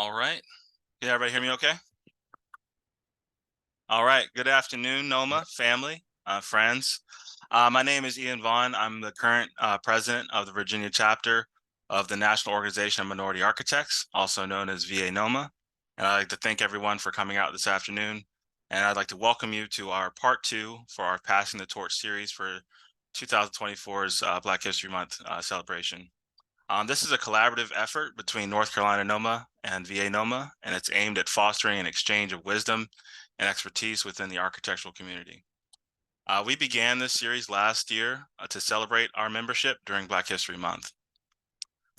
All right. Can everybody hear me okay? All right. Good afternoon, NOMA family, friends. My name is Ian Vaughn. I'm the current president of the Virginia chapter of the National Organization of Minority Architects, also known as VA-NOMA. And I'd like to thank everyone for coming out this afternoon. And I'd like to welcome you to our part 2 for our Passing the Torch series for 2024's Black History Month celebration. This is a collaborative effort between North Carolina NOMA and VA NOMA, and it's aimed at fostering an exchange of wisdom and expertise within the architectural community. We began this series last year to celebrate our membership during Black History Month.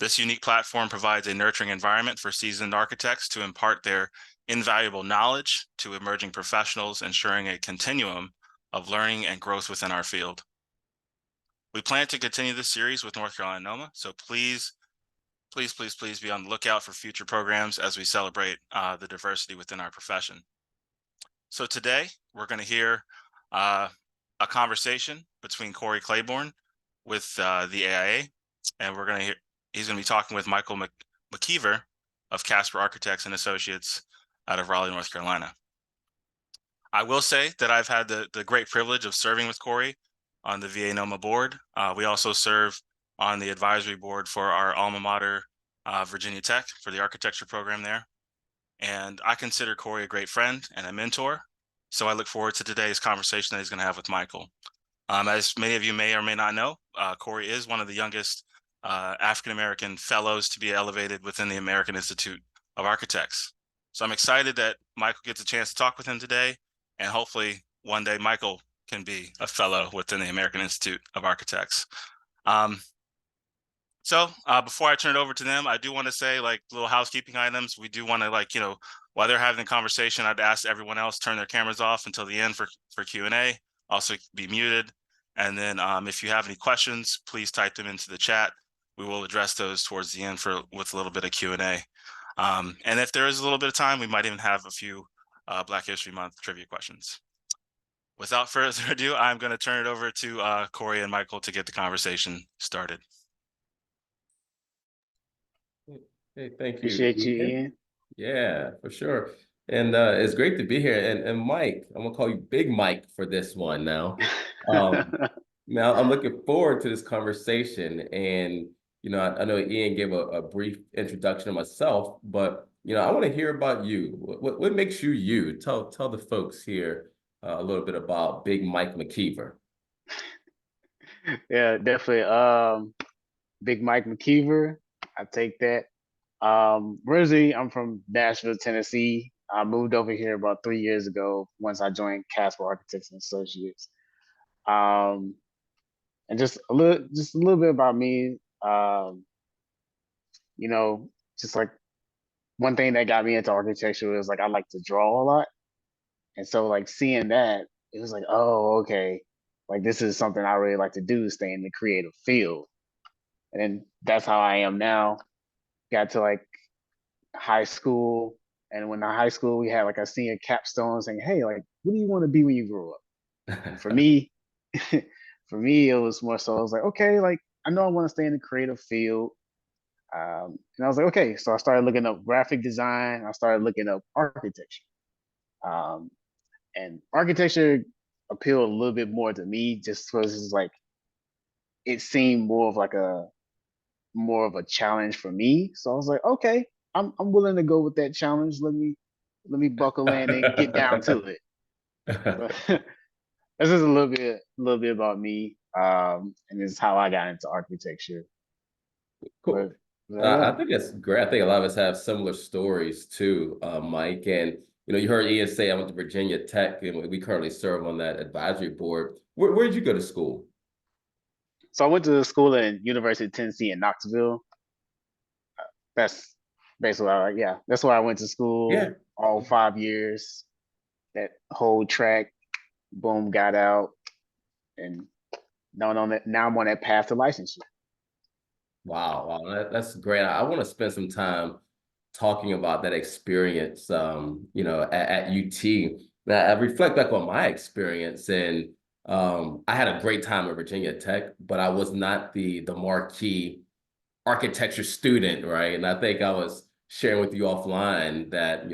This unique platform provides a nurturing environment for seasoned architects to impart their invaluable knowledge to emerging professionals, ensuring a continuum of learning and growth within our field. We plan to continue this series with North Carolina NOMA, so please be on the lookout for future programs as we celebrate the diversity within our profession. So today, we're going to hear a conversation between Corey Clayborne with the AIA, and he's going to be talking with Michael McKever of Casper Architects and Associates out of Raleigh, North Carolina. I will say that I've had the great privilege of serving with Corey on the VA NOMA board. We also serve on the advisory board for our alma mater, Virginia Tech, for the architecture program there. And I consider Corey a great friend and a mentor. So I look forward to today's conversation that he's going to have with Michael. As many of you may or may not know, Corey is one of the youngest African-American fellows to be elevated within the American Institute of Architects. So I'm excited that Michael gets a chance to talk with him today, and hopefully one day Michael can be a fellow within the American Institute of Architects. So before I turn it over to them, I do want to say like little housekeeping items. We do want to while they're having the conversation, I'd ask everyone else turn their cameras off until the end for Q&A, also be muted. And then if you have any questions, please type them into the chat. We will address those towards the end with a little bit of Q&A. And if there is a little bit of time, we might even have a few Black History Month trivia questions. Without further ado, I'm going to turn it over to Corey and Michael to get the conversation started. Hey, thank you. Appreciate you, Ian. Yeah, for sure. And it's great to be here. And Mike, I'm gonna call you Big Mike for this one now. Now I'm looking forward to this conversation. And I know Ian gave a brief introduction of myself, but I want to hear about you. What makes you you? Tell the folks here a little bit about Big Mike McKever. Yeah, definitely. Big Mike McKever. I take that. Originally, I'm from Nashville, Tennessee. I moved over here about 3 years ago once I joined Casper Architects and Associates. And just a little bit about me. Just like one thing that got me into architecture was like I like to draw a lot, and so like seeing that, it was like, oh, okay, like this is something I really like to do, stay in the creative field, and then that's how I am now. Got to like high school, and when in high school we had like a senior capstone saying, hey, like what do you want to be when you grow up? And for me it was more so I was like, okay, like I know I want to stay in the creative field. And I was like, okay, so I started looking up graphic design, I started looking up architecture, and architecture appealed a little bit more to me just because it's like it seemed more of a challenge for me. So I was like, okay, I'm willing to go with that challenge. Let me buckle in and get down to it. So, this is a little bit about me, and this is how I got into architecture. Cool. I think that's great. I think a lot of us have similar stories too, Mike. And you heard Ian say I went to Virginia Tech, and we currently serve on that advisory board. Where did you go to school? So I went to school at University of Tennessee in Knoxville. That's basically that's where I went to school. Yeah. All 5 years. That whole track, boom, got out, and now I'm on that path to licensure. Wow, that's great. I want to spend some time talking about that experience, at UT. Now, I reflect back on my experience, and I had a great time at Virginia Tech, but I was not the marquee architecture student, right? And I think I was sharing with you offline that,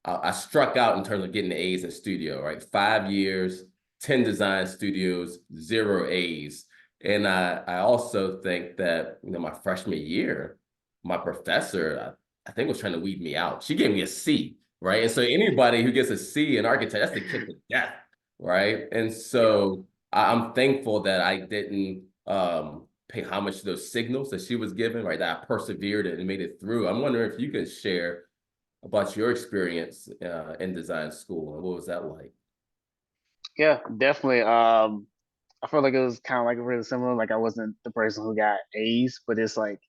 I struck out in terms of getting the A's in studio, right? 5 years, 10 design studios, 0 A's. And I also think that, my freshman year, my professor, I think was trying to weed me out. She gave me a C, right? And so anybody who gets a C in architecture, that's the kick of death, right? And so I'm thankful that I didn't pay homage to those signals that she was given, right? That I persevered and made it through. I'm wondering if you could share about your experience in design school and what was that like? Yeah, definitely. I feel like it was kind of like really similar. Like I wasn't the person who got A's, but it's like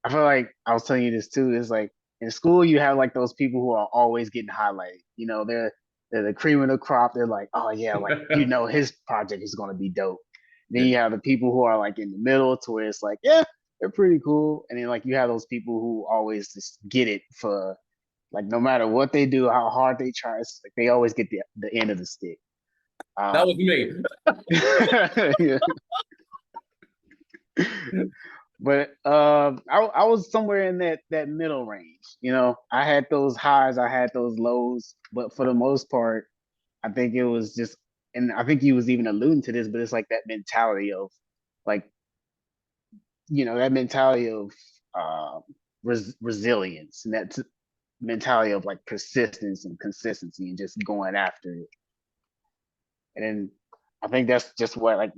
I feel like I was telling you this too. It's like in school you have like those people who are always getting highlighted. They're the cream of the crop. They're like, oh yeah, like his project is gonna be dope. Then you have the people who are like in the middle to where it's like, yeah, they're pretty cool. And then like you have those people who always just get it for like no matter what they do, how hard they try, it's like they always get the end of the stick. That was me. But I was somewhere in that middle range. I had those highs, I had those lows, but for the most part, I think it was just, and I think he was even alluding to this, but it's like that mentality of, like, that mentality of resilience, and that mentality of like persistence and consistency and just going after it. And then I think that's just what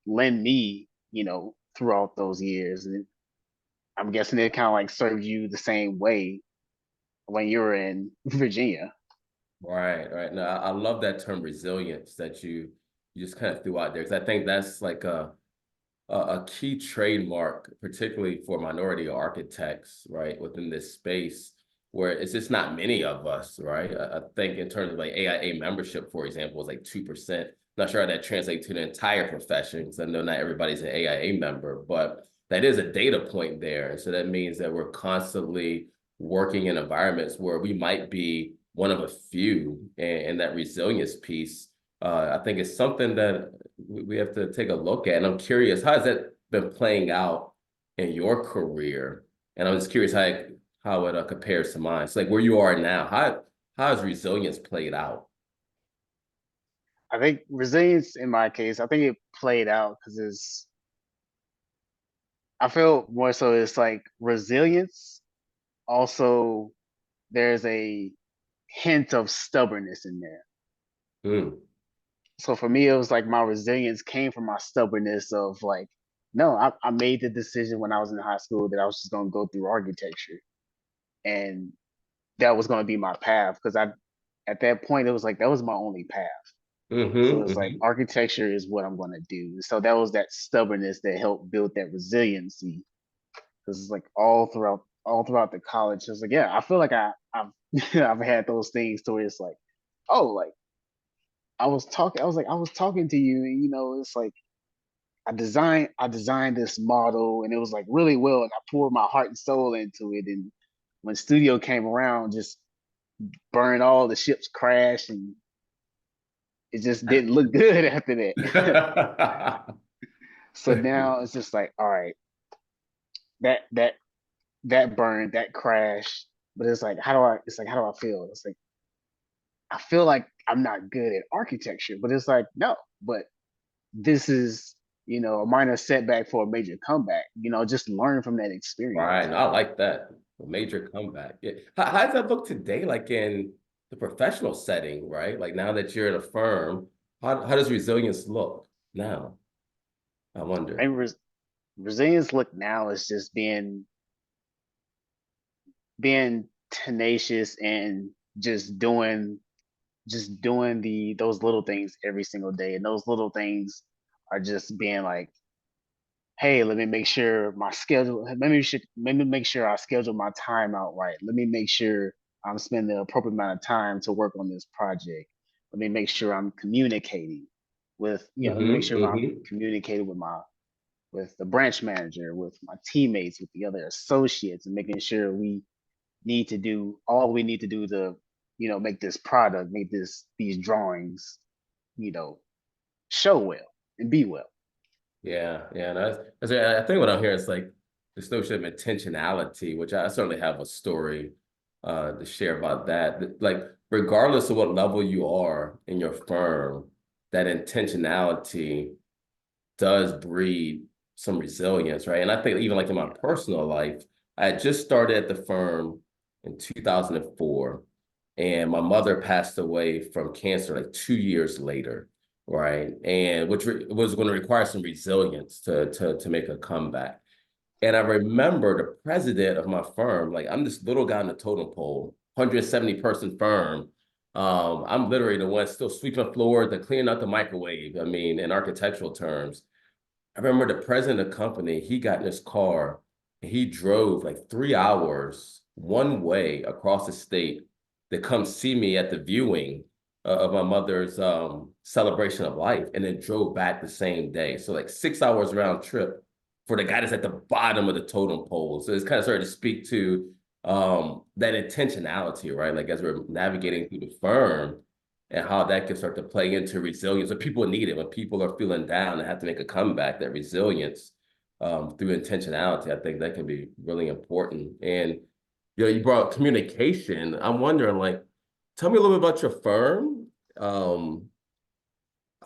led me, throughout those years. And I'm guessing it kind of like served you the same way when you were in Virginia. Right, right. No, I love that term resilience that you just kind of threw out there, because I think that's like a key trademark, particularly for minority architects, right, within this space where it's just not many of us, right? I think in terms of like AIA membership, for example, is like 2%. Not sure how that translates to the entire profession, because I know not everybody's an AIA member, but that is a data point there. And so that means that we're constantly working in environments where we might be one of a few, and that resilience piece, I think is something that we have to take a look at. And I'm curious, how has that been playing out in your career? And I'm just curious how it compares to mine. So like where you are now, how has resilience played out? I think resilience in my case, I think it played out because I feel more so it's like resilience. Also, there's a hint of stubbornness in there. Mm. So for me, it was like my resilience came from my stubbornness of like, no, I made the decision when I was in high school that I was just going to go through architecture, and that was going to be my path. Because at that point, it was like that was my only path. So it's like architecture is what I'm going to do. So that was that stubbornness that helped build that resiliency. Because it's like all throughout the college, it's like, yeah, I feel like I've I've had those things to where it's like, oh, like I was talking to you, and it's like I designed this model, and it was like really well, and I poured my heart and soul into it. And when studio came around, just burned, all the ships crashed, and it just didn't look good after that. So now it's just like, all right, that that that burned, that crashed. But it's like, how do I feel? It's like I feel like I'm not good at architecture, but it's like, no, but this is, a minor setback for a major comeback. Just learn from that experience. Right. I like that. A major comeback. Yeah. How does that look today, like in the professional setting, right? Like now that you're in a firm, how does resilience look now? I wonder. And resilience look now is just being tenacious and just doing those little things every single day. And those little things are just being like, hey, let me make sure my schedule, let me make sure I schedule my time out right. Let me make sure I'm spending the appropriate amount of time to work on this project. Let me make sure I'm communicating let me make sure I'm communicating with the branch manager, with my teammates, with the other associates, and making sure we need to do all we need to do to, make this product, make these drawings, you know, show well and be well. Yeah, yeah. I think what I'm hearing is like this notion of intentionality, which I certainly have a story to share about that. Like, regardless of what level you are in your firm, that intentionality does breed some resilience, right? And I think even like in my personal life, I had just started at the firm in 2004, and my mother passed away from cancer like 2 years later, right? And which was going to require some resilience to make a comeback. And I remember the president of my firm, like I'm this little guy on the totem pole, 170-person firm. I'm literally the one still sweeping floors and cleaning out the microwave. I mean, in architectural terms. I remember the president of the company, he got in his car and he drove like 3 hours one way across the state to come see me at the viewing of my mother's celebration of life, and then drove back the same day. So like 6 hours round trip for the guy that's at the bottom of the totem pole. So it's kind of started to speak to that intentionality, right? Like as we're navigating through the firm, and how that can start to play into resilience. So people need it when people are feeling down and have to make a comeback. That resilience through intentionality, I think that can be really important. And you brought up communication. I'm wondering, like, tell me a little bit about your firm.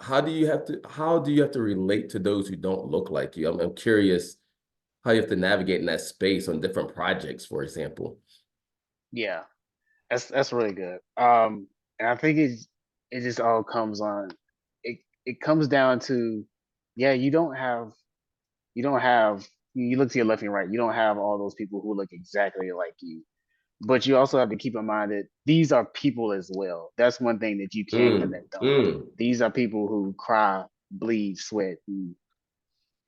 How do you have to relate to those who don't look like you? I'm curious how you have to navigate in that space on different projects, for example. Yeah, that's really good. And I think it just all comes on. It comes down to, yeah, you don't have you look to your left and right. You don't have all those people who look exactly like you. But you also have to keep in mind that these are people as well. That's one thing that you can't connect on. These are people who cry, bleed, sweat, and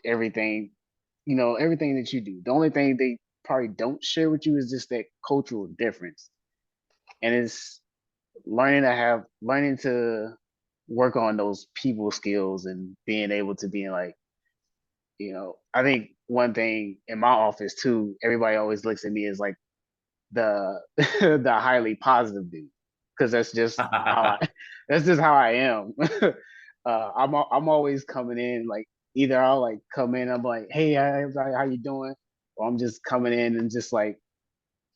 everything, everything that you do. The only thing they probably don't share with you is just that cultural difference. And it's learning to work on those people skills and being able to be like, I think one thing in my office too, everybody always looks at me as like the the highly positive dude, because that's just how I am. I'm always coming in like, either I'll like come in, I'm like, hey, how you doing, or I'm just coming in and just like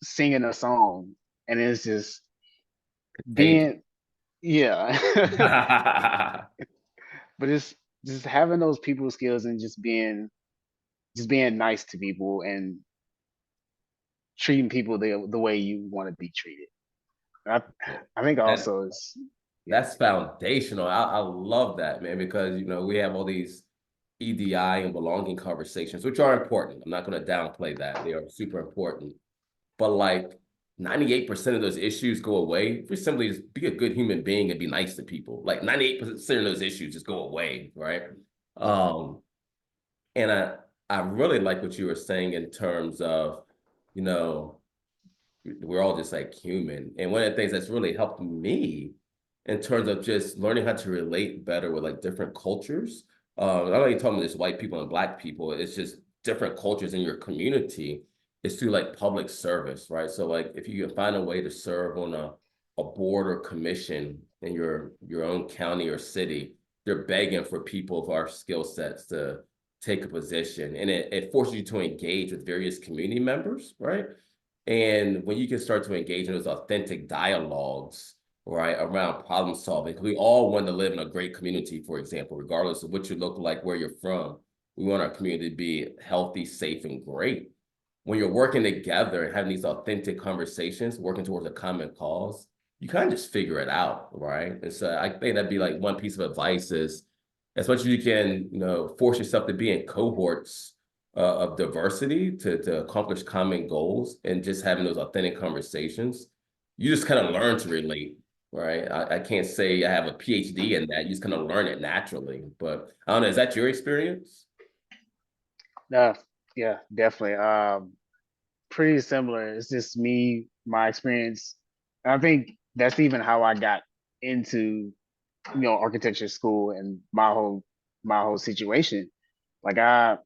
singing a song, and it's just being, yeah. But it's just having those people skills and just being nice to people and treating people the way you want to be treated. I think That, also is, yeah. that's foundational. I love that, man, because we have all these EDI and belonging conversations, which are important. I'm not going to downplay that. They are super important. But like 98% of those issues go away if you simply just be a good human being and be nice to people. Like 98% of those issues just go away, right? Um, and I really like what you were saying in terms of, you know, we're all just like human. And one of the things that's really helped me in terms of just learning how to relate better with like different cultures. I'm not even talking about just white people and black people. It's just different cultures in your community. It's through like public service, right? So like if you can find a way to serve on a board or commission in your own county or city, they're begging for people of our skill sets to take a position. And it forces you to engage with various community members, right? And when you can start to engage in those authentic dialogues, right, around problem solving, we all want to live in a great community, for example, regardless of what you look like, where you're from. We want our community to be healthy, safe, and great. When you're working together and having these authentic conversations, working towards a common cause, you kind of just figure it out, right? And so I think that'd be like one piece of advice is, as much as you can, force yourself to be in cohorts of diversity to accomplish common goals, and just having those authentic conversations, you just kind of learn to relate, right? I can't say I have a PhD in that. You just kind of learn it naturally. But I don't know, is that your experience? Yeah, definitely. Pretty similar. It's just my experience. And I think that's even how I got into, architecture school and my whole situation. Like I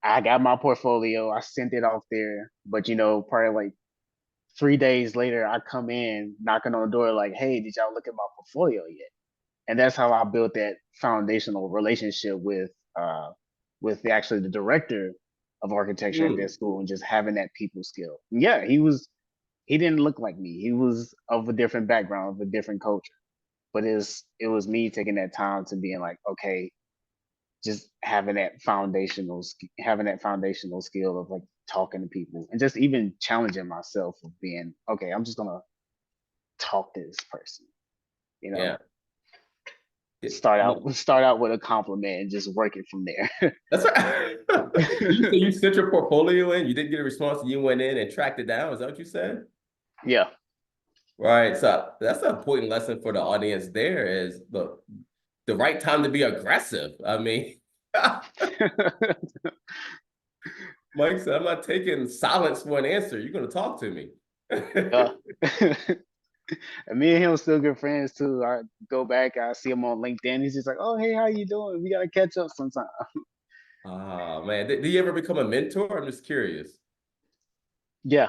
got my portfolio, I sent it off there, but probably like 3 days later, I come in knocking on the door like, hey, did y'all look at my portfolio yet? And that's how I built that foundational relationship with actually the director of architecture at that school and just having that people skill. And yeah, he didn't look like me. He was of a different background, of a different culture. But it was me taking that time to being like, okay, just having that foundational skill of like talking to people and just even challenging myself of being, okay, I'm just gonna talk to this person, you know. Yeah. Start out with a compliment and just work it from there. That's right. So you sent your portfolio in, you didn't get a response, and you went in and tracked it down. Is that what you said? Yeah. Right. So that's an important lesson for the audience there is the right time to be aggressive. I mean, Mike said, I'm not taking silence for an answer. You're going to talk to me. And me and him still good friends too. I go back, I see him on LinkedIn. He's just like, "Oh, hey, how you doing? We gotta catch up sometime." Oh man, did you ever become a mentor? I'm just curious. Yeah.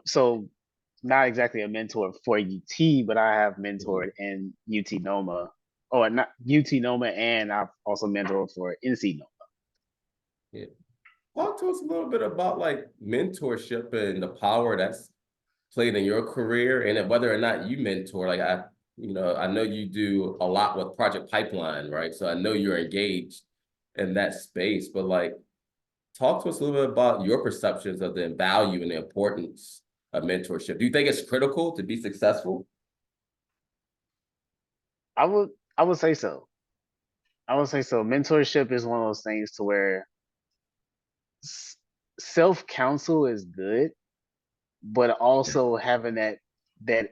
So not exactly a mentor for UT, but I have mentored in UT NOMA, or not UT NOMA, and I've also mentored for NCNOMA. Yeah. Talk to us a little bit about like mentorship and the power that's played in your career, and whether or not you mentor. Like I know you do a lot with Project Pipeline, right? So I know you're engaged in that space, but like talk to us a little bit about your perceptions of the value and the importance of mentorship. Do you think it's critical to be successful? I would say so. I would say so. Mentorship is one of those things to where self-counsel is good, but also having that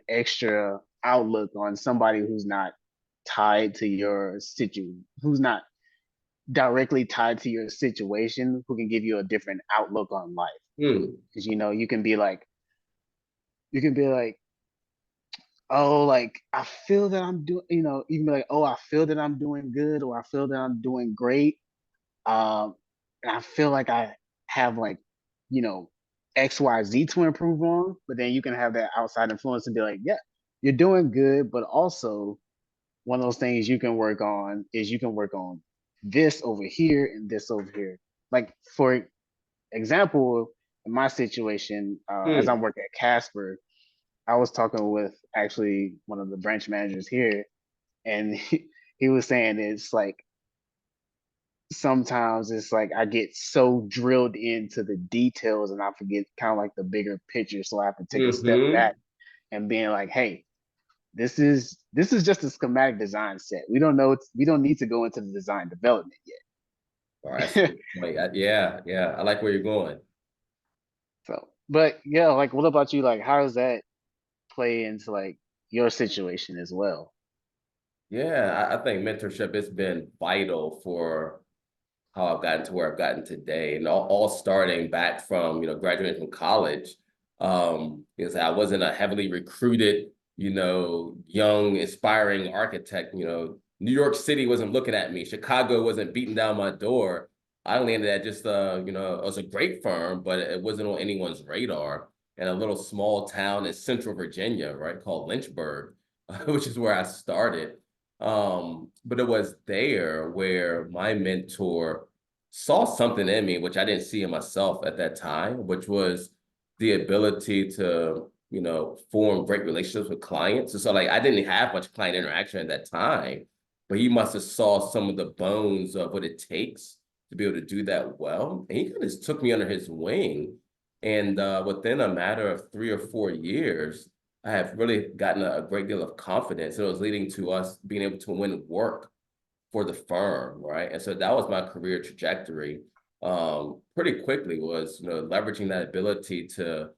extra outlook on somebody who's not tied to your who's not directly tied to your situation, who can give you a different outlook on life. Because you can be like, oh, like I feel that I'm doing, you can be like, oh, I feel that I'm doing good, or I feel that I'm doing great. And I feel like I have like, XYZ to improve on, but then you can have that outside influence and be like, yeah, you're doing good, but also one of those things you can work on is you can work on this over here and this over here. Like for example, in my situation, as I'm working at Casper, I was talking with actually one of the branch managers here, and he was saying it's like sometimes it's like I get so drilled into the details and I forget kind of like the bigger picture. So I have to take a step back and being like, hey, this is just a schematic design set. We don't need to go into the design development yet. All right. Yeah. I like where you're going. So, but yeah, like what about you? Like, how does that play into like your situation as well? Yeah, I think mentorship has been vital for how I've gotten to where I've gotten today, and all starting back from graduating from college. Because I wasn't a heavily recruited, young aspiring architect. New York City wasn't looking at me. Chicago wasn't beating down my door. I landed at just it was a great firm, but it wasn't on anyone's radar. In a little small town in Central Virginia, right, called Lynchburg, which is where I started. But it was there where my mentor saw something in me, which I didn't see in myself at that time, which was the ability to, form great relationships with clients. And so like, I didn't have much client interaction at that time, but he must have saw some of the bones of what it takes to be able to do that well. And he kind of just took me under his wing. And within a matter of 3 or 4 years, I have really gotten a great deal of confidence. And it was leading to us being able to win work for the firm, right? And so that was my career trajectory. Pretty quickly was, leveraging that ability to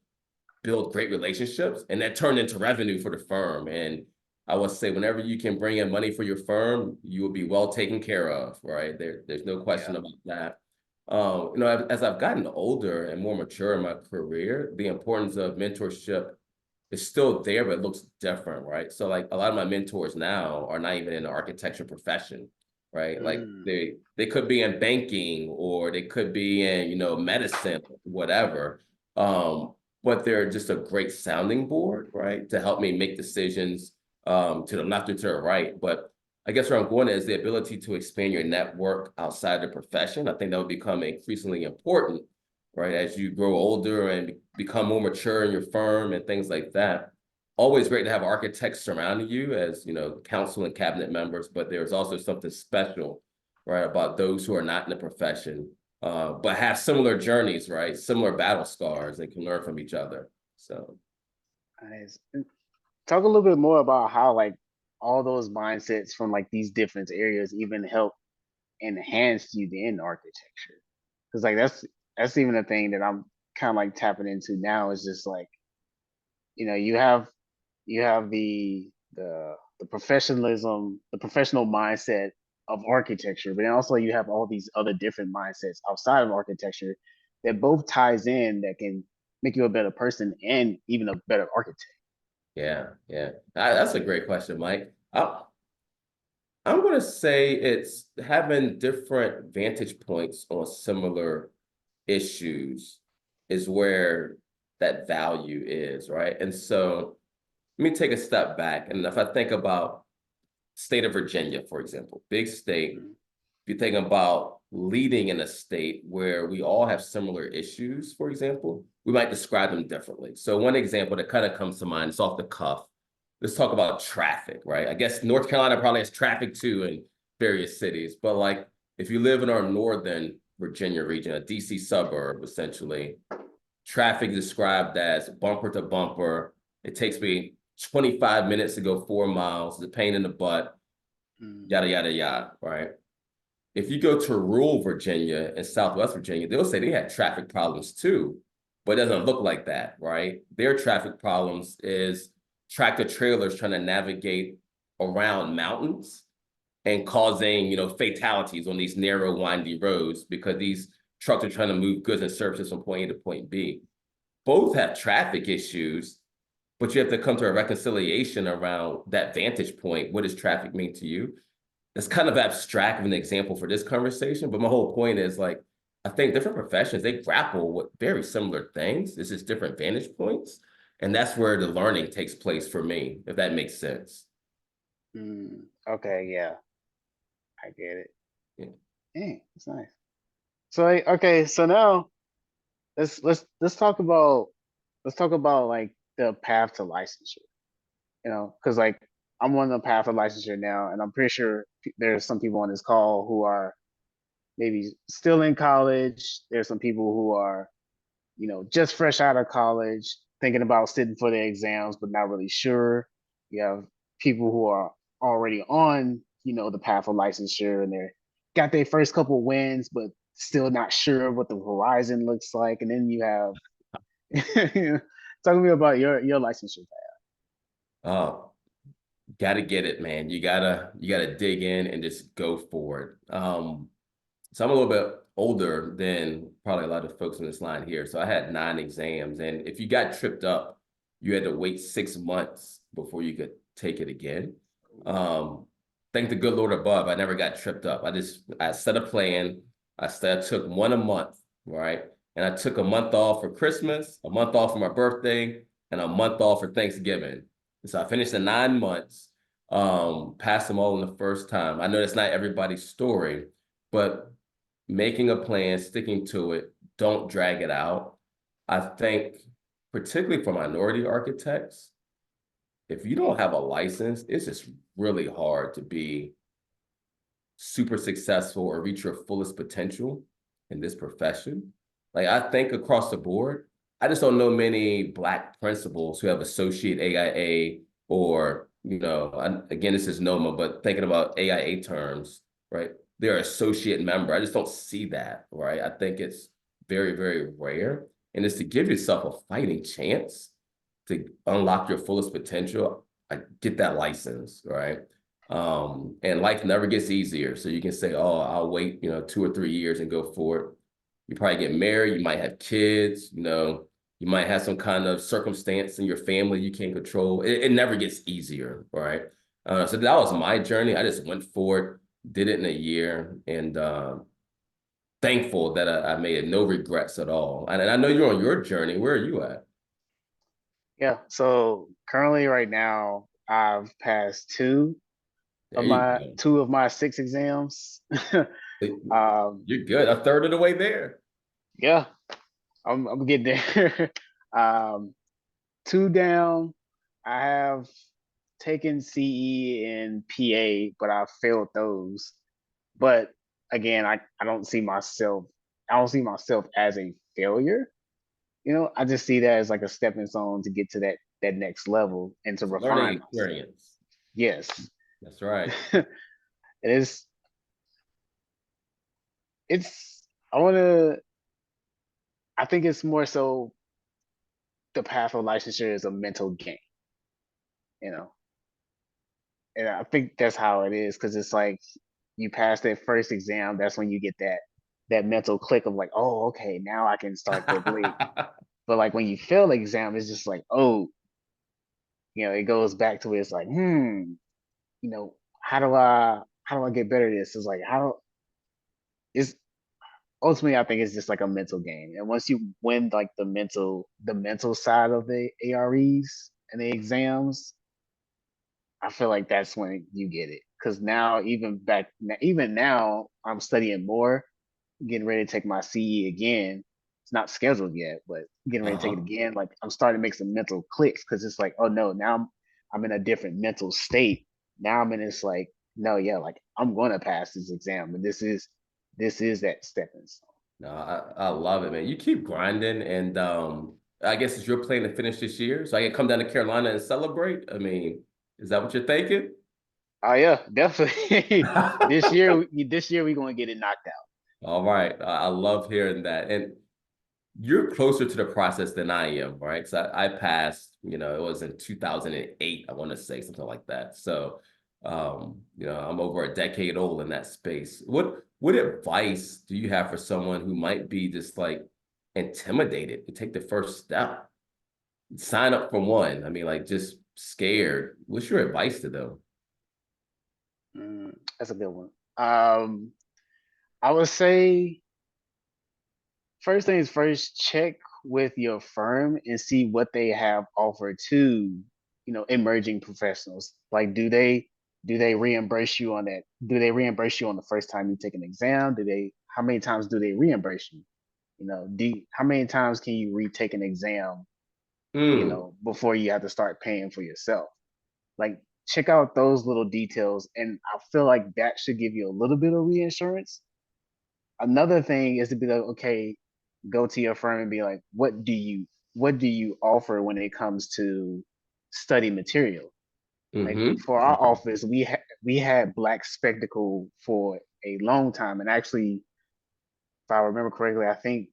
build great relationships, and that turned into revenue for the firm. And I would say whenever you can bring in money for your firm, you will be well taken care of, right? There's no question about that. As I've gotten older and more mature in my career, the importance of mentorship is still there, but it looks different, right? So like a lot of my mentors now are not even in the architecture profession, right? Like they could be in banking, or they could be in, medicine, whatever. But they're just a great sounding board, right? To help me make decisions to the left or to the right. But I guess where I'm going is the ability to expand your network outside the profession. I think that will become increasingly important right? As you grow older and become more mature in your firm and things like that. Always great to have architects surrounding you as, you know, council and cabinet members, but there's also something special, right, about those who are not in the profession, but have similar journeys, right? Similar battle scars and can learn from each other. So Nice. Talk a little bit more about how like all those mindsets from like these different areas even help enhance you in architecture. Because like that's even a thing that I'm kind of like tapping into now is just like, you know, you have the professionalism, the professional mindset of architecture, but then also you have all these other different mindsets outside of architecture that both ties in that can make you a better person and even a better architect. yeah, yeah. That's a great question, Mike. I'm going to say it's having different vantage points on similar issues is where that value is, right? And so let me take a step back. And if I think about state of Virginia, for example, big state, Mhm. if you think about leading in a state where we all have similar issues, for example, we might describe them differently. So one example that kind of comes to mind is off the cuff. Let's talk about traffic, right? I guess North Carolina probably has traffic too in various cities, but like if you live in our northern Virginia region, a DC suburb, essentially, traffic is described as bumper to bumper. It takes me 25 minutes to go 4 miles. It's a pain in the butt, yada, yada, yada, right? If you go to rural Virginia and Southwest Virginia, they'll say they had traffic problems too, but it doesn't look like that, right? Their traffic problems is tractor trailers trying to navigate around mountains and causing, you know, fatalities on these narrow, windy roads because these trucks are trying to move goods and services from point A to point B. Both have traffic issues, but you have to come to a reconciliation around that vantage point. What does traffic mean to you? It's kind of abstract of an example for this conversation, but my whole point is like, I think different professions, they grapple with very similar things. This is different vantage points. And that's where the learning takes place for me, if that makes sense. Okay, yeah, I get it. Yeah. Dang, that's nice. So okay, so now let's talk about like the path to licensure. You know, because like I'm on the path of licensure now, and I'm pretty sure there's some people on this call who are maybe still in college. There's some people who are, you know, just fresh out of college, thinking about sitting for the exams, but not really sure. You have people who are already on, you know, the path of licensure and they're got their first couple wins, but still not sure what the horizon looks like. And then you have talk to me about your licensure path. Oh, gotta get it, man. You gotta dig in and just go for it. So I'm a little bit older than probably a lot of folks in this line here. So I had 9 exams, and if you got tripped up, you had to wait 6 months before you could take it again. Thank the good Lord above, I never got tripped up. I set a plan. I took one a month, right? And I took a month off for Christmas, a month off for my birthday, and a month off for Thanksgiving. So I finished the 9 months, passed them all in the first time. I know that's not everybody's story, but making a plan, sticking to it, don't drag it out. I think, particularly for minority architects, if you don't have a license, it's just really hard to be super successful or reach your fullest potential in this profession. Like I think across the board, I just don't know many Black principals who have associate AIA or, you know, again, this is NOMA, but thinking about AIA terms, right? They're associate member. I just don't see that, right? I think it's very, very rare. And it's to give yourself a fighting chance to unlock your fullest potential, I get that license, right? And life never gets easier. So you can say, oh, I'll wait, you know, 2 or 3 years and go for it. You probably get married, you might have kids, you know, you might have some kind of circumstance in your family you can't control. It never gets easier, right? So that was my journey. I just went for it, did it in a year, and thankful that I made it. No regrets at all. And I know you're on your journey. Where are you at? Yeah. So currently right now I've passed There you go. 6 exams. You're good. A third of the way there. Yeah. I'm getting there. Two down. I have taken CE and PA, but I failed those. But again, I don't see myself. I don't see myself as a failure. You know, I just see that as like a stepping stone to get to that next level and to It's a learning refine myself. experience. Yes, That's right. it is. It's. I want to. I think it's more so the path of licensure is a mental game. You know, and I think that's how it is because it's like you pass that first exam. That's when you get that mental click of like, oh, okay, now I can start the blade. But like when you fail the exam, it's just like, oh, it goes back to where it's like, how do I get better at this? It's like it's ultimately I think it's just like a mental game. And once you win like the mental side of the AREs and the exams, I feel like that's when you get it. Cause now even now I'm studying more, getting ready to take my CE again. It's not scheduled yet, but getting ready to take it Uh-huh. again. Like I'm starting to make some mental clicks because it's like, oh no, now I'm in a different mental state. Now I'm in this like, no, yeah, like I'm gonna pass this exam, and this is that stepping stone. No, I love it, man. You keep grinding, and I guess it's your plan to finish this year, so I can come down to Carolina and celebrate. I mean, is that what you're thinking? Oh yeah, definitely. this year we're gonna get it knocked out. All right, I love hearing that, and you're closer to the process than I am, right? So I passed, it was in 2008, I want to say something like that. So, I'm over a decade old in that space. What advice do you have for someone who might be just like intimidated to take the first step? Sign up for one. I mean, like just scared. What's your advice to them? That's a good one. I would say first things first, check with your firm and see what they have offered to, emerging professionals. Like, do they reimburse you on that? Do they reimburse you on the first time you take an exam? How many times do they reimburse you? How many times can you retake an exam, Mm, before you have to start paying for yourself? Like, check out those little details. And I feel like that should give you a little bit of reinsurance. Another thing is to be like, okay, go to your firm and be like, what do you offer when it comes to study material? Like mm-hmm. for our office, we had Black Spectacle for a long time, and actually, if I remember correctly, I think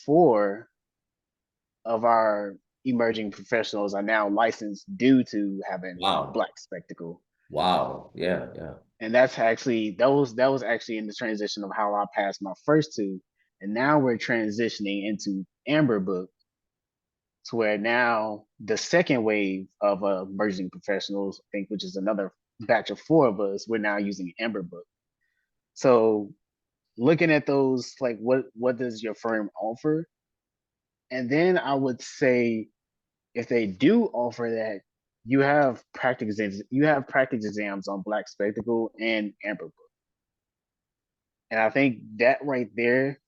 four of our emerging professionals are now licensed due to having Wow. Black Spectacle. Wow. Yeah, yeah. And that was actually in the transition of how I passed my first two, and now we're transitioning into Amber Book, to where now the second wave of emerging professionals, I think, which is another batch of four of us, we're now using Amber Book. So looking at those, like what does your firm offer? And then I would say if they do offer that, you have practice exams on Black Spectacle and Amber Book. And I think that right there,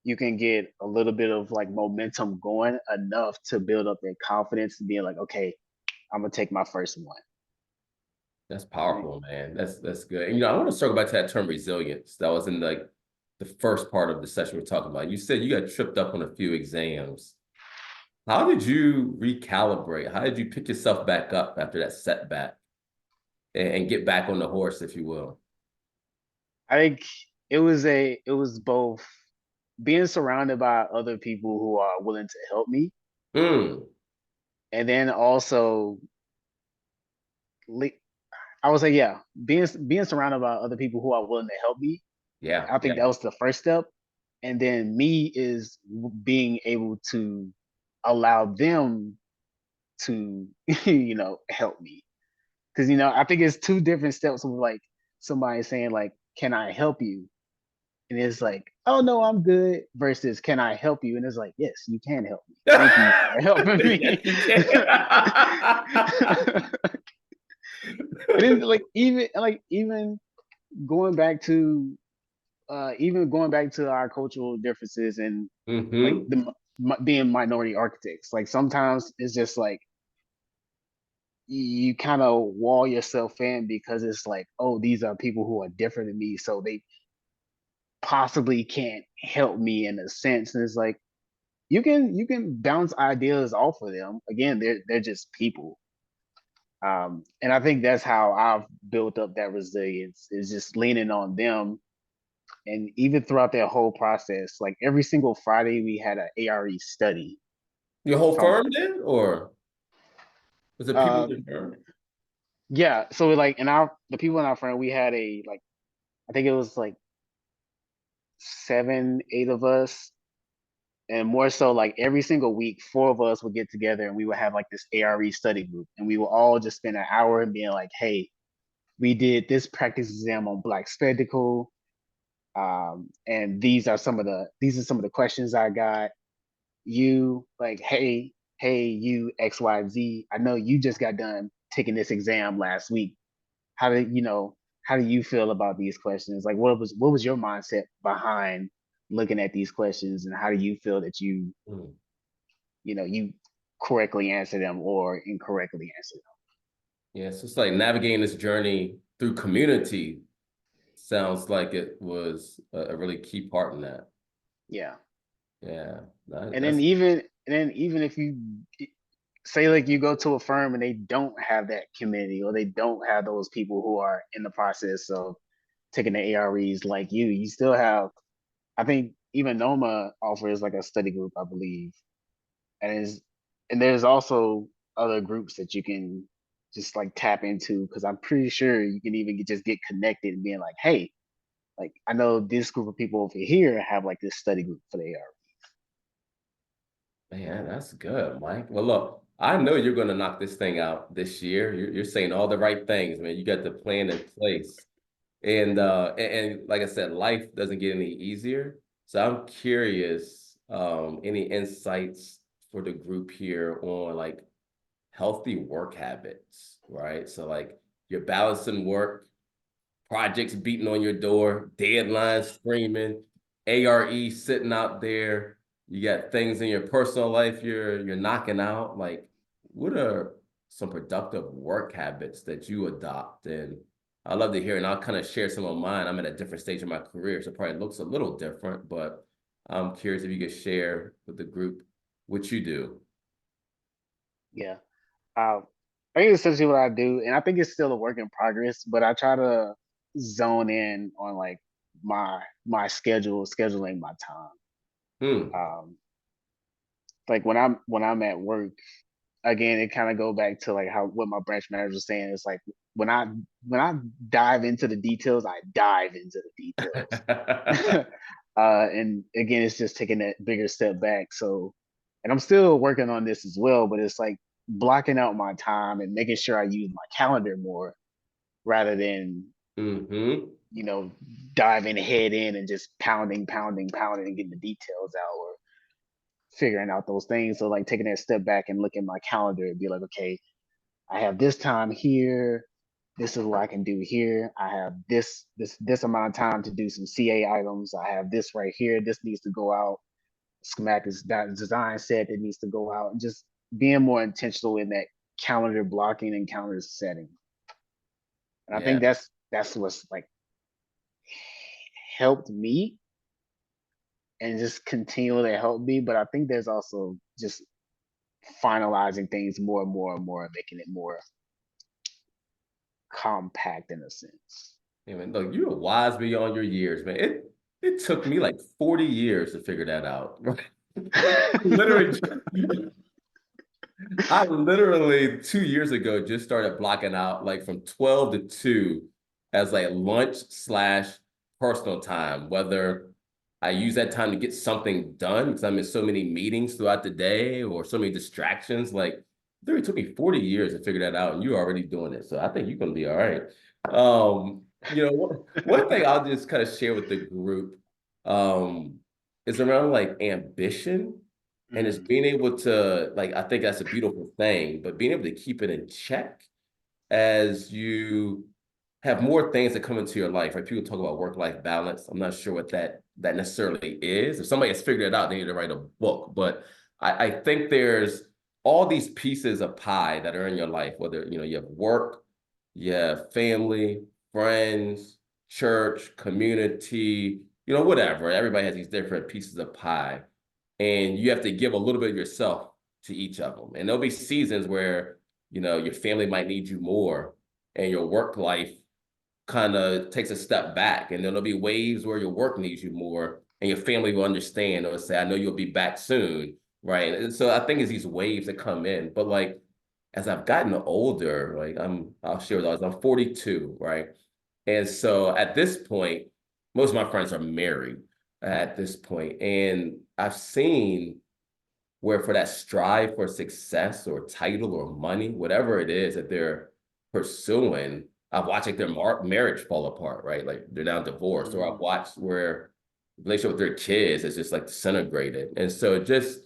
you can get a little bit of like momentum going enough to build up that confidence and being like, okay, I'm gonna take my first one. That's Right. powerful, man. That's good. And I want to circle back to that term resilience. That was in like the first part of the session we're talking about. You said you got tripped up on a few exams. How did you recalibrate? How did you pick yourself back up after that setback and get back on the horse, if you will? I think it was both being surrounded by other people who are willing to help me, Mm, and then also I would say, yeah, being surrounded by other people who are willing to help me. yeah, I think yeah. that was the first step, and then me is being able to allow them to help me, because I think it's two different steps of like somebody saying like, can I help you, and it's like, oh no, I'm good, versus can I help you, and it's like, yes, you can help me, thank you for helping Yes, me. you can. It is like even going back to even going back to our cultural differences, and like Mm-hmm. being minority architects. Like sometimes it's just like you kind of wall yourself in because it's like, oh, these are people who are different than me, so they possibly can't help me in a sense. And it's like you can bounce ideas off of them. Again, they're just people. And I think that's how I've built up that resilience, is just leaning on them. And even throughout that whole process, like every single Friday, we had an ARE study. Your whole From firm did, or was it people in your firm? yeah, so like the people in our firm, we had I think it was like 7, 8 of us, and more so like every single week, 4 of us would get together and we would have like this ARE study group, and we would all just spend an hour and being like, hey, we did this practice exam on Black Spectacle. And these are some of the questions I got. You like, hey, you XYZ. I know you just got done taking this exam last week. How do you feel about these questions? Like, what was your mindset behind looking at these questions, and how do you feel that you correctly answer them or incorrectly answer them? Yeah, so it's like navigating this journey through community sounds like it was a really key part in that. Yeah. Yeah, And then even if you say like you go to a firm and they don't have that community, or they don't have those people who are in the process of taking the AREs like you still have, I think even NOMA offers like a study group, I believe. And is and there's also other groups that you can just like tap into, because I'm pretty sure you can even just get connected and being like, hey, like I know this group of people over here have like this study group for the ARE. man, that's good, Mike. Well, look, I know you're going to knock this thing out this year. You're saying all the right things, man. You got the plan in place. And like I said, life doesn't get any easier. So I'm curious, any insights for the group here on like healthy work habits, right? So like you're balancing work, projects beating on your door, deadlines screaming, ARE sitting out there. You got things in your personal life you're knocking out. Like, what are some productive work habits that you adopt? And I'd love to hear, and I'll kind of share some of mine. I'm at a different stage of my career, so it probably looks a little different, but I'm curious if you could share with the group what you do. Yeah. Uh, I think essentially what I do, and I think it's still a work in progress, but I try to zone in on like my scheduling my time. Hmm. Um, like when I'm at work, again, it kind of go back to like how what my branch manager was saying. It's like when I dive into the details, I dive into the details. And again, it's just taking that bigger step back. So, and I'm still working on this as well, but it's like blocking out my time and making sure I use my calendar more, rather than Mm-hmm. you know diving head in and just pounding and getting the details out, or figuring out those things. So like taking that step back and look at my calendar and be like, okay, I have this time here. This is what I can do here. I have this amount of time to do some CA items. I have this right here. This needs to go out. Schematic is that design set that needs to go out. And just being more intentional in that calendar blocking and calendar setting. And I Yeah. think that's what's like helped me and just continually help me. But I think there's also just finalizing things more and more and more, and making it more compact in a sense. Yeah, man, look, you're wise beyond your years, man. It took me like 40 years to figure that out. Literally, I literally 2 years ago just started blocking out like from 12 to 2 as like lunch slash personal time, whether I use that time to get something done because I'm in so many meetings throughout the day or so many distractions. Like, it literally took me 40 years to figure that out, and you're already doing it. So I think you're gonna be all right. One thing I'll just kind of share with the group um, is around like ambition. And it's being able to, like, I think that's a beautiful thing, but being able to keep it in check as you have more things that come into your life, right? People talk about work-life balance. I'm not sure what that that necessarily is. If somebody has figured it out, they need to write a book. But I think there's all these pieces of pie that are in your life, whether, you know, you have work, you have family, friends, church, community, you know, whatever. Everybody has these different pieces of pie. And you have to give a little bit of yourself to each of them. And there'll be seasons where, you know, your family might need you more and your work life kind of takes a step back. And then there'll be waves where your work needs you more and your family will understand or say, I know you'll be back soon. Right. And so I think it's these waves that come in. But like, as I've gotten older, like I'll share with others, I'm 42, right? And so at this point, most of my friends are married at this point. And I've seen where for that strive for success or title or money, whatever it is that they're pursuing, I've watched like their marriage fall apart, right? Like they're now divorced, or I've watched where relationship with their kids is just like disintegrated. And so just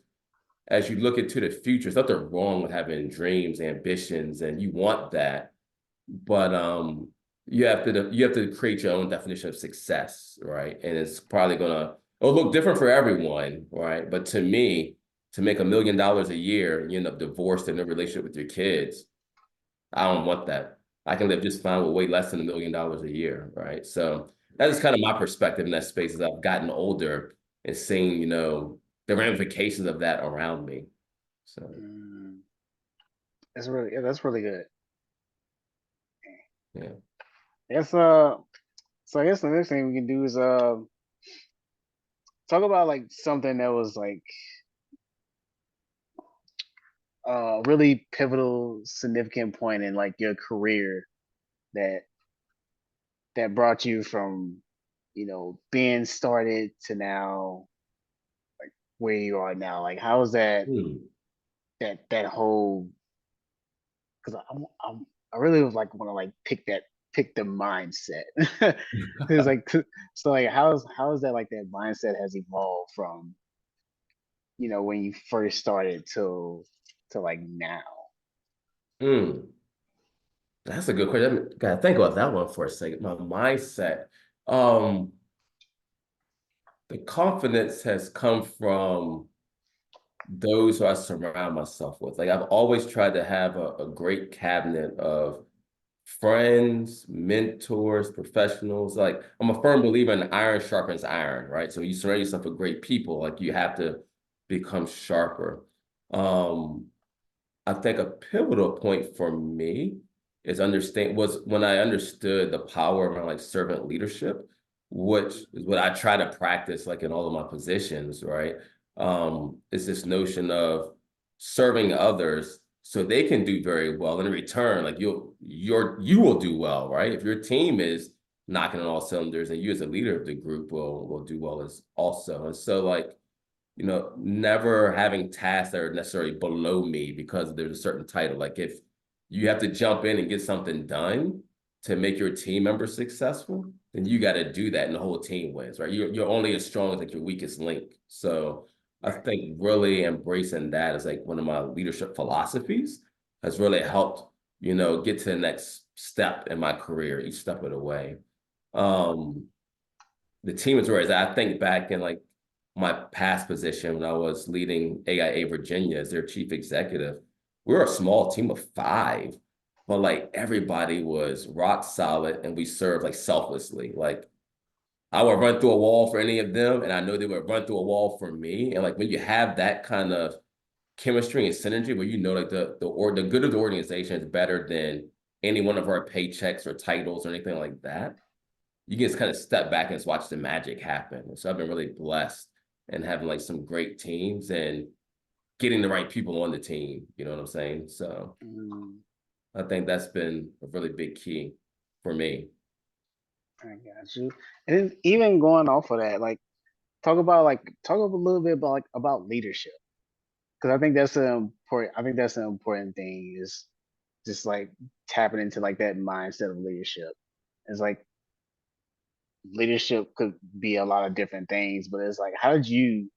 as you look into the future, there's nothing wrong with having dreams, ambitions, and you want that, but you have to create your own definition of success, right? And it's probably it'll look different for everyone, right? But to me, to make $1 million a year and you end up divorced in a relationship with your kids, I don't want that. I can live just fine with way less than $1 million a year, right? So that's kind of my perspective in that space as I've gotten older and seeing, you know, the ramifications of that around me. So that's really good. yeah. Yes. So I guess the next thing we can do is talk about like something that was like really pivotal, significant point in like your career that brought you from, you know, being started to now like where you are now. Like how was that that whole, because I really was like want to like pick the mindset. It's like, so like how's that like that mindset has evolved from, you know, when you first started to like now. That's a good question. Gotta think about that one for a second. My mindset. Um, the confidence has come from those who I surround myself with. Like I've always tried to have a great cabinet of friends, mentors, professionals. Like I'm a firm believer in iron sharpens iron, right? So you surround yourself with great people, like you have to become sharper. I think a pivotal point for me was when I understood the power around like servant leadership, which is what I try to practice like in all of my positions, right? Is this notion of serving others so they can do very well in return. Like you will do well, right? If your team is knocking on all cylinders and you as a leader of the group will do well as also. And so like, you know, never having tasks that are necessarily below me because there's a certain title. Like if you have to jump in and get something done to make your team members successful, then you got to do that and the whole team wins, right? You're only as strong as like your weakest link. So I think really embracing that is like one of my leadership philosophies has really helped, you know, get to the next step in my career, each step of the way. The team is where I think back in like my past position when I was leading AIA Virginia as their chief executive. We were a small team of 5, but like everybody was rock solid and we served like selflessly. Like I would run through a wall for any of them and I know they would run through a wall for me. And like when you have that kind of chemistry and synergy where you know like the good of the organization is better than any one of our paychecks or titles or anything like that, you can just kind of step back and just watch the magic happen. And so I've been really blessed and having like some great teams and getting the right people on the team. You know what I'm saying? So I think that's been a really big key for me. I got you. And then even going off of that, like talk a little bit about like about leadership. Because I think that's an important thing is just like tapping into like that mindset of leadership. It's like leadership could be a lot of different things, but it's like how did you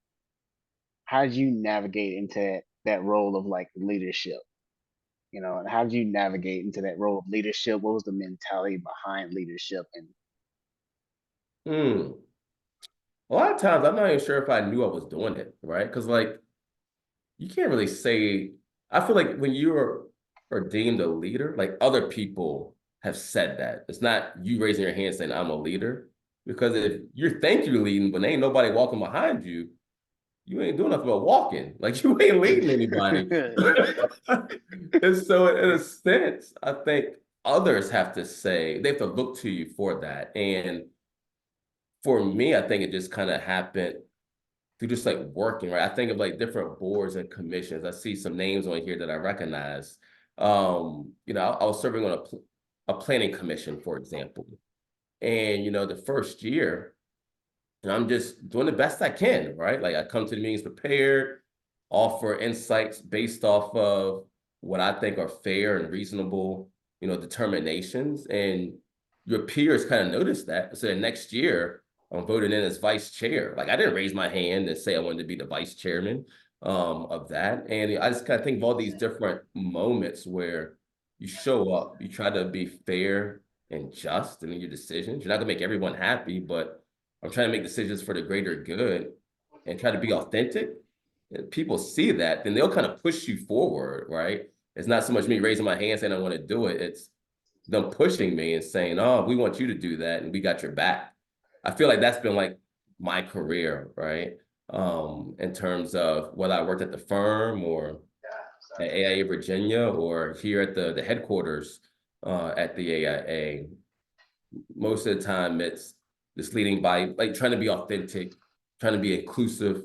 navigate into that role of like leadership? You know, and how did you navigate into that role of leadership? What was the mentality behind leadership? And Hmm. a lot of times I'm not even sure if I knew I was doing it, right? Because like you can't really say, I feel like when are deemed a leader, like other people have said that. It's not you raising your hand saying I'm a leader. Because if you think you're leading, but ain't nobody walking behind you, you ain't doing nothing but walking. Like you ain't leading anybody. And so in a sense, I think others have to say, they have to look to you for that. And for me, I think it just kind of happened through just like working, right? I think of like different boards and commissions. I see some names on here that I recognize. I was serving on a planning commission, for example. And, the first year, and I'm just doing the best I can, right? Like I come to the meetings prepared, offer insights based off of what I think are fair and reasonable, determinations. And your peers kind of notice that. So the next year, I'm voted in as vice chair. Like I didn't raise my hand and say I wanted to be the vice chairman of that. And I just kind of think of all these different moments where you show up, you try to be fair and just in your decisions. You're not gonna make everyone happy, but I'm trying to make decisions for the greater good and try to be authentic. And people see that, then they'll kind of push you forward, right? It's not so much me raising my hand saying I want to do it. It's them pushing me and saying, "Oh, we want you to do that, and we got your back." I feel like that's been like my career, right? In terms of whether I worked at the firm or at AIA Virginia or here at the headquarters at the AIA. Most of the time, it's just leading by like trying to be authentic, trying to be inclusive,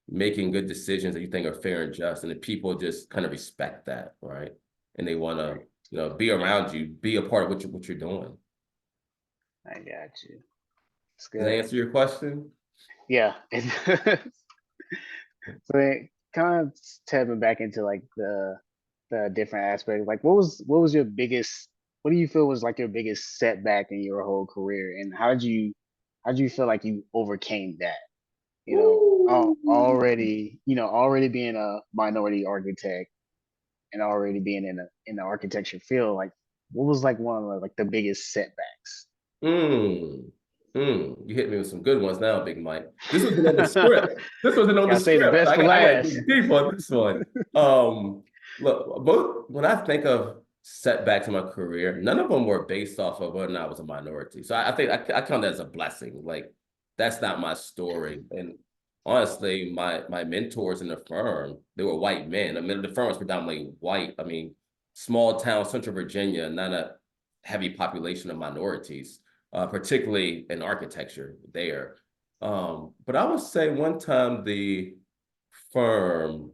making good decisions that you think are fair and just, and the people just kind of respect that, right? And they want to, be around you, be a part of what you're doing. I got you. It's Does that good. answer your question? Yeah. So it kind of tapping back into like the different aspects. Like what was your biggest, what do you feel was like your biggest setback in your whole career, and how did you feel like you overcame that? Already being a minority architect and already being in the architecture field, like what was like one of the biggest setbacks? Mm. You hit me with some good ones now, Big Mike. This wasn't on the script. This wasn't on the Gotta say the script. best for I got to last. dig deep on this one. Look, both when I think of setbacks in my career, none of them were based off of whether or not I was a minority. So I think I count that as a blessing. Like that's not my story. And honestly, my mentors in the firm, they were white men. I mean, the firm was predominantly white. I mean, small town, Central Virginia, not a heavy population of minorities. Particularly in architecture there. But I would say one time the firm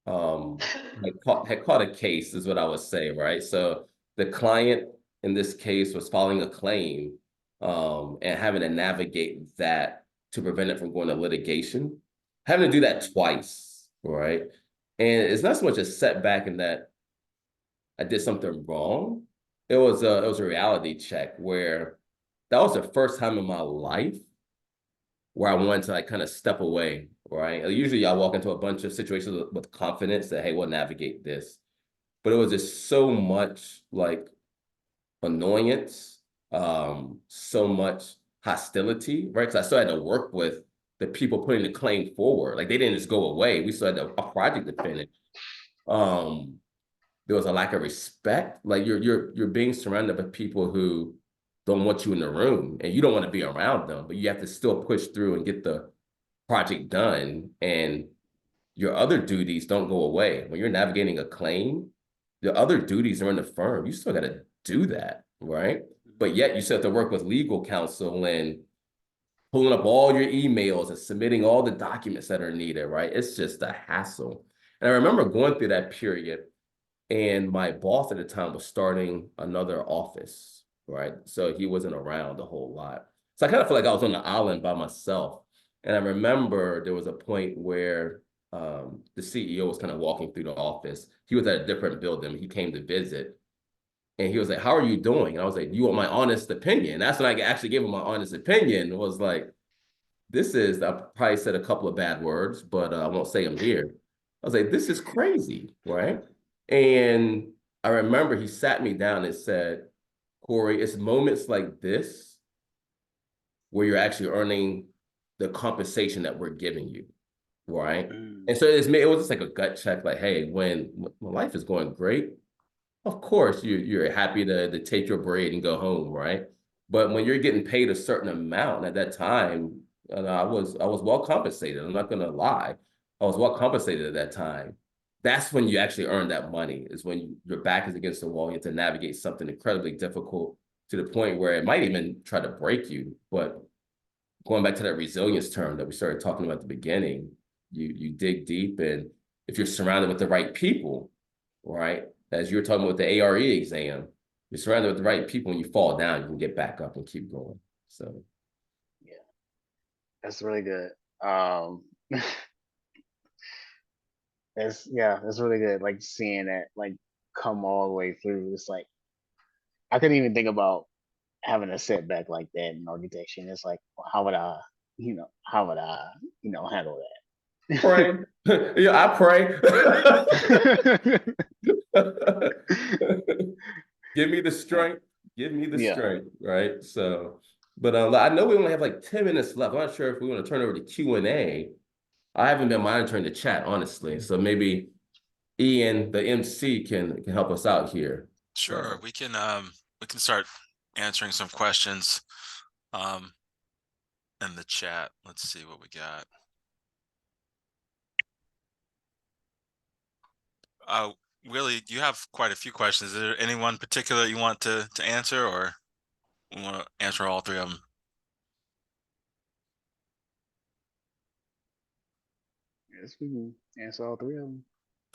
had caught a case, is what I would say, right? So the client in this case was filing a claim and having to navigate that to prevent it from going to litigation, having to do that twice, right? And it's not so much a setback in that I did something wrong. It was a reality check where that was the first time in my life where I wanted to like kind of step away, right? Usually I walk into a bunch of situations with confidence that, hey, we'll navigate this. But it was just so much like annoyance, so much hostility, right? Because I still had to work with the people putting the claim forward. Like they didn't just go away. We still had a project to finish. There was a lack of respect. Like you're being surrounded by people who don't want you in the room and you don't want to be around them, but you have to still push through and get the project done. And your other duties don't go away. When you're navigating a claim, the other duties are in the firm. You still got to do that, right? But yet you still have to work with legal counsel and pulling up all your emails and submitting all the documents that are needed, right? It's just a hassle. And I remember going through that period, and my boss at the time was starting another office, right? So he wasn't around a whole lot. So I kind of felt like I was on the island by myself. And I remember there was a point where the CEO was kind of walking through the office. He was at a different building. He came to visit. And he was like, "How are you doing?" And I was like, "You want my honest opinion?" That's when I actually gave him my honest opinion. It was like, I probably said a couple of bad words, but I won't say them here. I was like, "This is crazy," right? And I remember he sat me down and said, "Corey, it's moments like this where you're actually earning the compensation that we're giving you, right? Mm. And so it was just like a gut check, like, hey, when life is going great, of course you're happy to take your bread and go home, right? But when you're getting paid a certain amount at that time, and I was well compensated. I'm not gonna lie, I was well compensated at that time. That's when you actually earn that money. Is when your back is against the wall. You have to navigate something incredibly difficult to the point where it might even try to break you. But going back to that resilience term that we started talking about at the beginning, you dig deep, and if you're surrounded with the right people, right? As you were talking about the ARE exam, you're surrounded with the right people, and you fall down, you can get back up and keep going. So Yeah, that's really good. That's really good. Like seeing that like come all the way through. It's like I couldn't even think about having a setback like that in architecture. And it's like, well, how would I, handle pray. Yeah, I pray. that? Give me the strength. Give me the Yeah. strength, right? So, but I know we only have like 10 minutes left. I'm not sure if we want to turn over to Q&A. I haven't been monitoring the chat, honestly. So maybe Ian, the MC, can help us out here. Sure, we can start answering some questions in the chat. Let's see what we got. Willie, you have quite a few questions. Is there anyone particular you want to answer, or you want to answer all three of them? Yes, we can answer all three of them.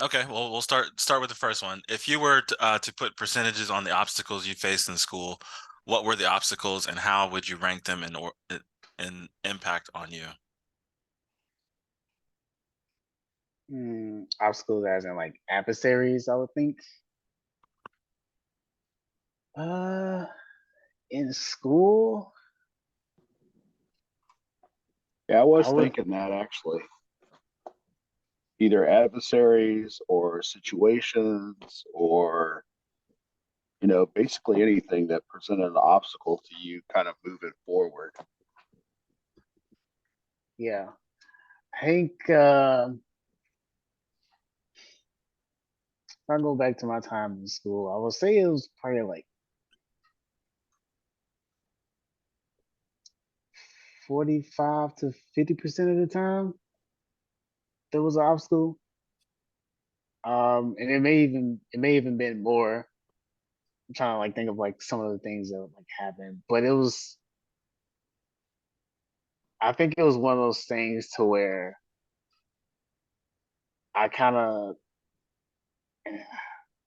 Okay, well, we'll start with the first one. If you were to put percentages on the obstacles you faced in school, what were the obstacles, and how would you rank them in impact on you? Obstacles as in like adversaries, I would think. In school, Yeah, I was I would. thinking that actually. Either adversaries or situations or, basically anything that presented an obstacle to you kind of moving forward. Yeah, I think if I go back to my time in school, I would say it was probably like 45 to 50% of the time there was an obstacle. And it may even been more. I'm trying to like think of like some of the things that like happened, but I think it was one of those things to where I kind of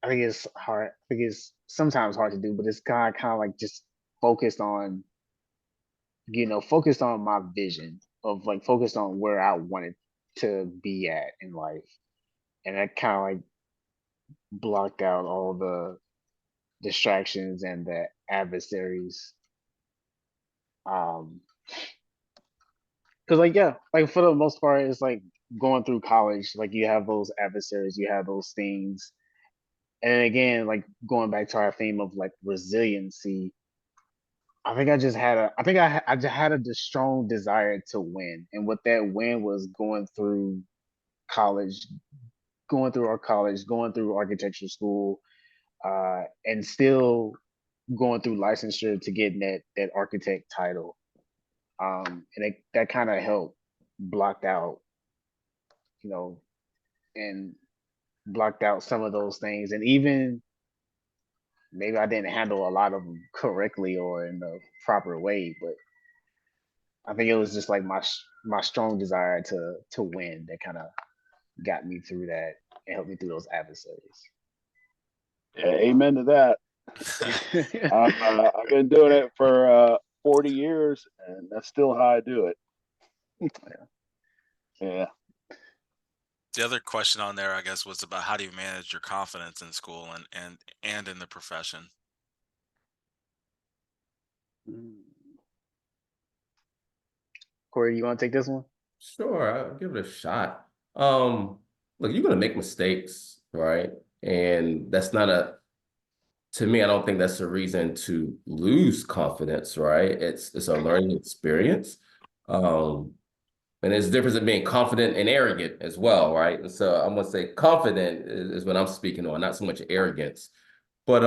I think it's hard. I think it's sometimes hard to do, but it's kind of like just focused on, focused on my vision of like focused on where I wanted to be at in life, and that kind of like blocked out all the distractions and the adversaries. Because like like for the most part, it's like going through college. Like you have those adversaries, you have those things, and again, like going back to our theme of like resiliency. I think I just had a, I think I just had a strong desire to win, and what that win was college, going through our college, going through architecture school, and still going through licensure to get that architect title. And that kind of helped blocked out, you know, and blocked out some of those things, and even maybe I didn't handle a lot of them correctly or in the proper way, but I think it was just like my strong desire to win that kind of got me through that and helped me through those adversaries. Yeah, amen to that. I've been doing it for 40 years, and that's still how I do it. Yeah. The other question on there, I guess, was about how do you manage your confidence in school and in the profession? Corey, you want to take this one? Sure, I'll give it a shot. Look, you're gonna make mistakes, right? And that's not to me, I don't think that's a reason to lose confidence, right? It's a learning experience. And there's a difference in being confident and arrogant as well, right? And so I'm gonna say confident is what I'm speaking on, not so much arrogance. But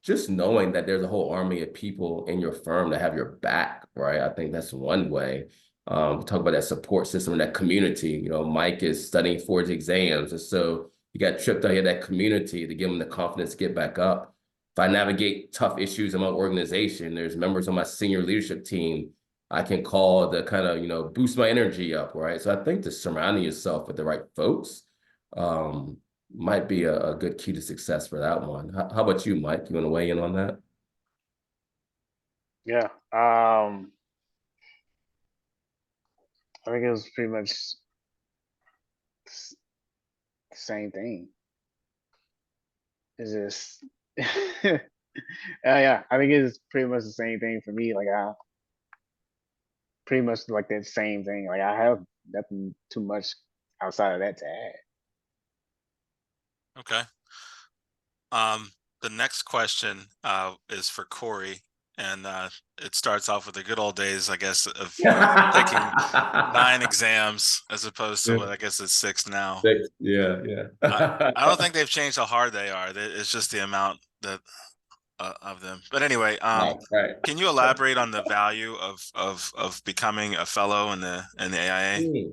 just knowing that there's a whole army of people in your firm that have your back, right? I think that's one way. Talk about that support system and that community. You know, Mike is studying for his exams, and so you got tripped out here that community to give him the confidence to get back up. If I navigate tough issues in my organization, there's members on my senior leadership team I can call to kind of, you know, boost my energy up, right? So I think just surrounding yourself with the right folks might be a good key to success for that one. How about you, Mike? You want to weigh in on that? Yeah. I think it was pretty much the same thing. It's just, yeah, I think it's pretty much the same thing for me. Like I pretty much like that same thing. Like I have nothing too much outside of that to add. Okay. The next question is for Corey, and it starts off with the good old days, I guess, of taking 9 exams as opposed to what I guess it's 6 now. Yeah. I don't think they've changed how hard they are. It's just the amount that of them. But anyway, Right. can you elaborate on the value of becoming a fellow in the AIA?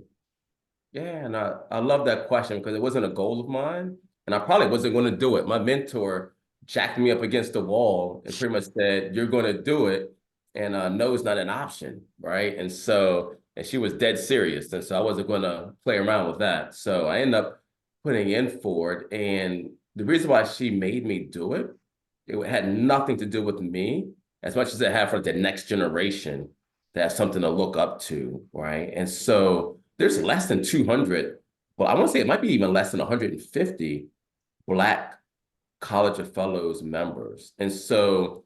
Yeah, and I love that question because it wasn't a goal of mine, and I probably wasn't going to do it. My mentor jacked me up against the wall and pretty much said, "You're going to do it," and no is not an option, right? And so, and she was dead serious, and so I wasn't going to play around with that. So I ended up putting in for it, and the reason why she made me do it, it had nothing to do with me as much as it had for the next generation to have something to look up to, right? And so there's less than 200, well, I want to say it might be even less than 150 Black College of Fellows members. And so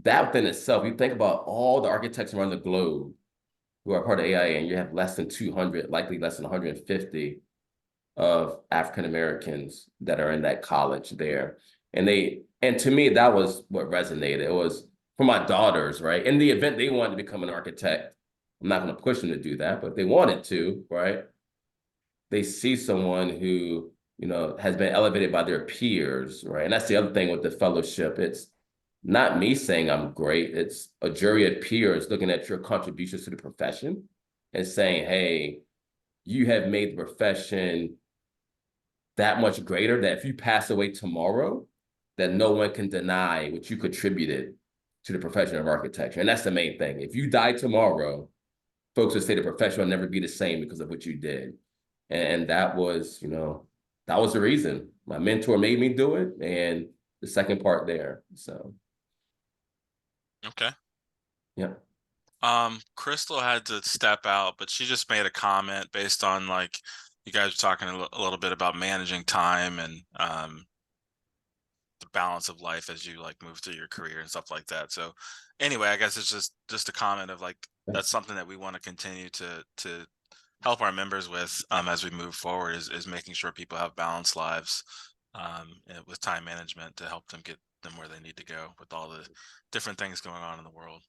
that within itself, you think about all the architects around the globe who are part of AIA, and you have less than 200, likely less than 150 of African Americans that are in that college there. And to me, that was what resonated. It was for my daughters, right? In the event they wanted to become an architect, I'm not going to push them to do that, but if they wanted to, right? They see someone who, you know, has been elevated by their peers, right? And that's the other thing with the fellowship. It's not me saying I'm great. It's a jury of peers looking at your contributions to the profession and saying, hey, you have made the profession that much greater that if you pass away tomorrow, that no one can deny what you contributed to the profession of architecture. And that's the main thing. If you die tomorrow, folks would say the profession will never be the same because of what you did. And that was, you know, that was the reason. My mentor made me do it. And the second part there. So. Okay. Yeah. Crystal had to step out, but she just made a comment based on like you guys were talking a little bit about managing time and the balance of life as you like move through your career and stuff like that. So anyway, I guess it's just a comment of like that's something that we want to continue to help our members with as we move forward is making sure people have balanced lives with time management to help them get them where they need to go with all the different things going on in the world.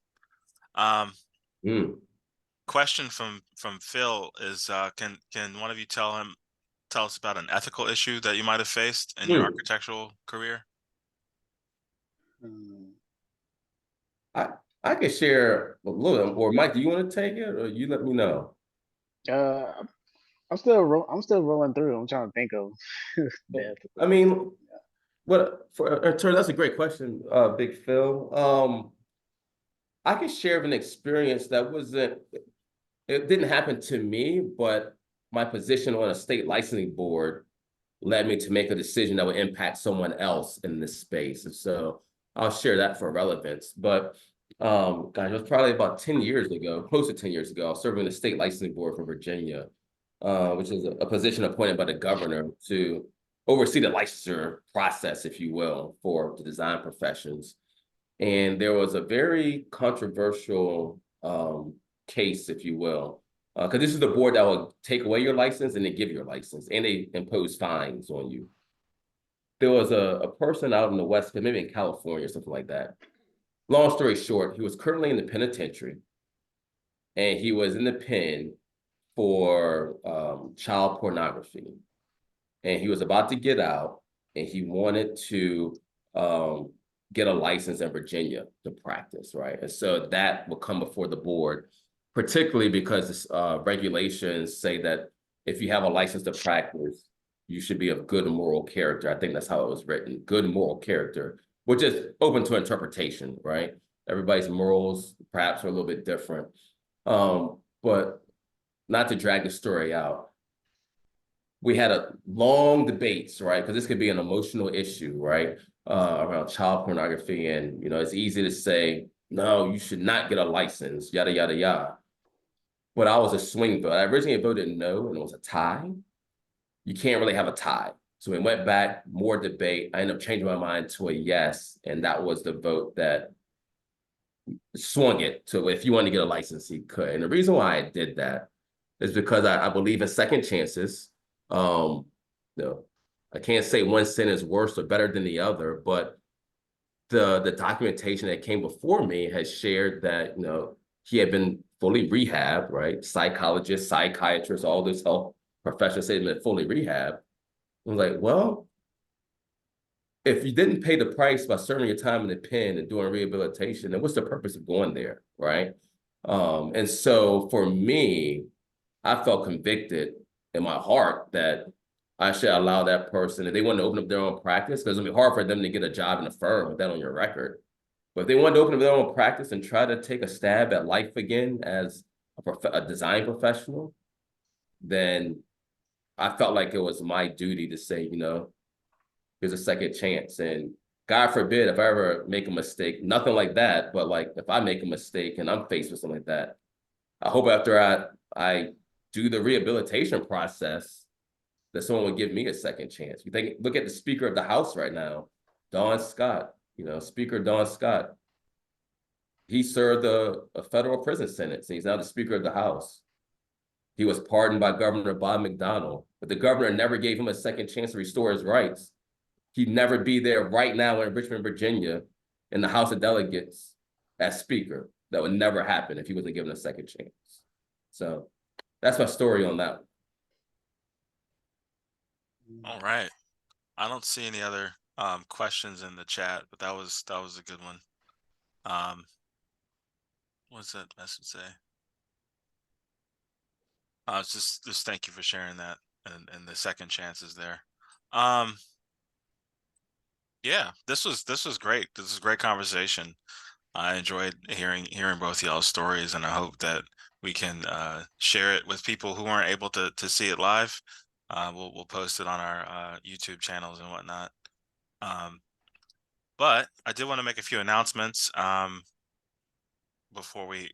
Question from Phil is can one of you tell us about an ethical issue that you might have faced in your architectural career? I can share a little, or Mike, do you want to take it, or you let me know? I'm still rolling through. I'm trying to think of. I mean, that's a great question, Big Phil. I can share of an experience that it didn't happen to me, but my position on a state licensing board led me to make a decision that would impact someone else in this space. And so I'll share that for relevance. But gosh, it was probably about 10 years ago, close to 10 years ago, I was serving the state licensing board for Virginia, which is a position appointed by the governor to oversee the licensure process, if you will, for the design professions. And there was a very controversial case, if you will, because this is the board that will take away your license and then give your license, and they impose fines on you. There was a person out in the West, maybe in California or something like that. Long story short, he was currently in the penitentiary, and he was in the pen for child pornography. And he was about to get out, and he wanted to get a license in Virginia to practice, right? And so that will come before the board, particularly because regulations say that if you have a license to practice, you should be of good moral character. I think that's how it was written, good moral character, which is open to interpretation, right? Everybody's morals perhaps are a little bit different. But not to drag the story out, we had a long debates, right? Because this could be an emotional issue, right? Around child pornography. And, you know, it's easy to say, no, you should not get a license, yada, yada, yada. But I was a swing vote. I originally voted no, and it was a tie. You can't really have a tie. So we went back, more debate. I ended up changing my mind to a yes. And that was the vote that swung it to if you want to get a license, you could. And the reason why I did that is because I believe in second chances. You know, I can't say one sin is worse or better than the other, but the documentation that came before me has shared that, you know, he had been fully rehabbed, right? Psychologists, psychiatrists, all this health professionals say he's been fully rehabbed. I was like, well, if you didn't pay the price by serving your time in the pen and doing rehabilitation, then what's the purpose of going there, right? And so for me, I felt convicted in my heart that I should allow that person, if they want to open up their own practice, because it'll be hard for them to get a job in a firm with that on your record. But if they wanted to open up their own practice and try to take a stab at life again as a design professional, then I felt like it was my duty to say, you know, here's a second chance. And God forbid if I ever make a mistake, nothing like that, but like if I make a mistake and I'm faced with something like that, I hope after I do the rehabilitation process that someone would give me a second chance. You think, look at the Speaker of the House right now, Don Scott, you know, Speaker Don Scott. He served a federal prison sentence, and he's now the Speaker of the House. He was pardoned by Governor Bob McDonnell, but the governor never gave him a second chance to restore his rights. He'd never be there right now in Richmond, Virginia, in the House of Delegates as Speaker. That would never happen if he wasn't given a second chance. So that's my story on that. All right. I don't see any other questions in the chat, but that was a good one. What's that message say? Just thank you for sharing that and the second chances there. Yeah, this was great. This is a great conversation. I enjoyed hearing both y'all's stories, and I hope that we can share it with people who weren't able to see it live. We'll post it on our YouTube channels and whatnot. But I did want to make a few announcements before we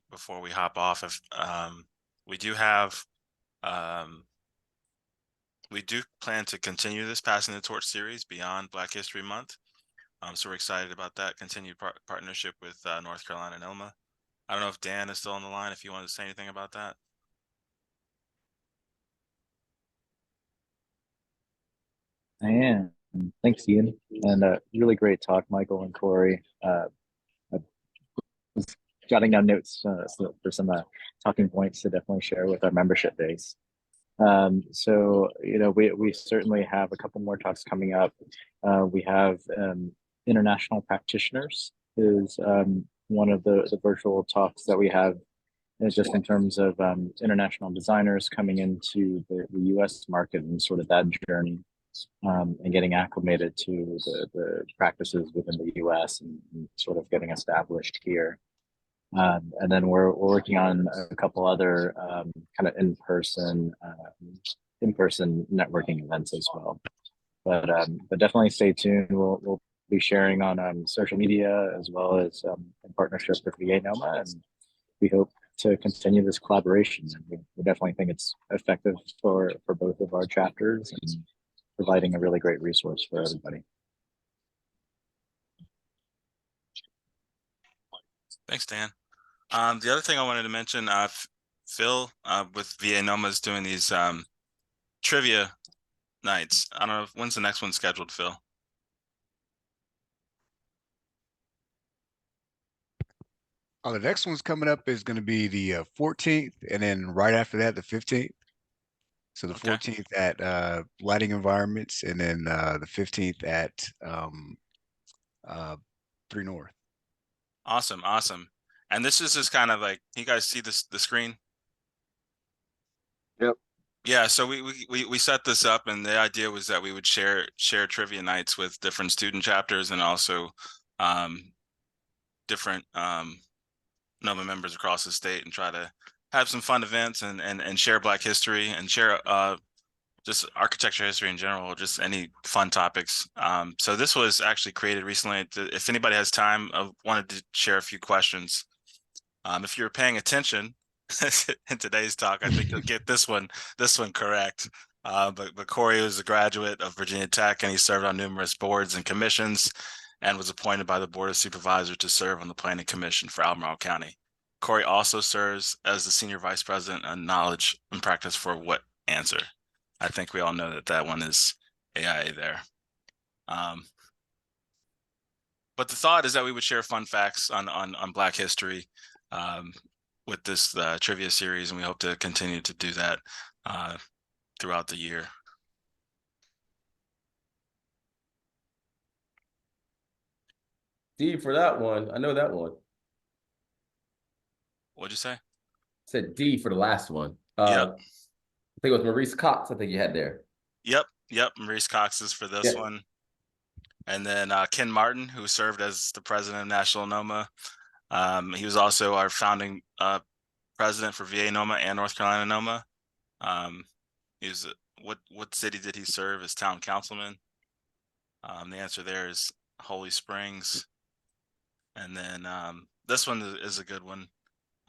hop off. If we do plan to continue this Passing the Torch series beyond Black History Month. So we're excited about that continued partnership with North Carolina NOMA. I don't know if Dan is still on the line, if you wanted to say anything about that. I am. Thanks, Ian. And really great talk, Michael and Corey. I was jotting down notes for some talking points to definitely share with our membership base. So, you know, we certainly have a couple more talks coming up. We have International Practitioners is one of the virtual talks that we have, is just in terms of international designers coming into the US market and sort of that journey. And getting acclimated to the practices within the U.S. and sort of getting established here. And then we're working on a couple other kind of in-person networking events as well. But definitely stay tuned. We'll be sharing on social media as well as in partnership with NOMA, and we hope to continue this collaboration. And we definitely think it's effective for both of our chapters and providing a really great resource for everybody. Thanks, Dan. The other thing I wanted to mention, Phil with NOMA is doing these trivia nights. I don't know, when's the next one scheduled, Phil? Oh, the next one's coming up is going to be the 14th, and then right after that, the 15th. So the Okay. 14th at Lighting Environments, and then the 15th at 3 North. Awesome, awesome. And this is just kind of like, you guys see this the screen? Yep. Yeah, so we set this up, and the idea was that we would share trivia nights with different student chapters and also different NOMA members across the state, and try to have some fun events and share Black history and share just architecture history in general, just any fun topics. So this was actually created recently. If anybody has time, I wanted to share a few questions. If you're paying attention in today's talk, I think you'll get this one correct. But Corey was a graduate of Virginia Tech, and he served on numerous boards and commissions, and was appointed by the Board of Supervisors to serve on the Planning Commission for Albemarle County. Corey also serves as the Senior Vice President on Knowledge and Practice for What Answer. I think we all know that one is AIA there. But the thought is that we would share fun facts on Black history with this trivia series, and we hope to continue to do that throughout the year. D for that one. I know that one. What'd you say? Said D for the last one. Yep. I think it was Maurice Cox. I think you had there. Yep. Maurice Cox is for this one. And then Ken Martin, who served as the president of National NOMA. He was also our founding president for VA NOMA and North Carolina NOMA. He was what city did he serve as town councilman? The answer there is Holy Springs. And then this one is a good one.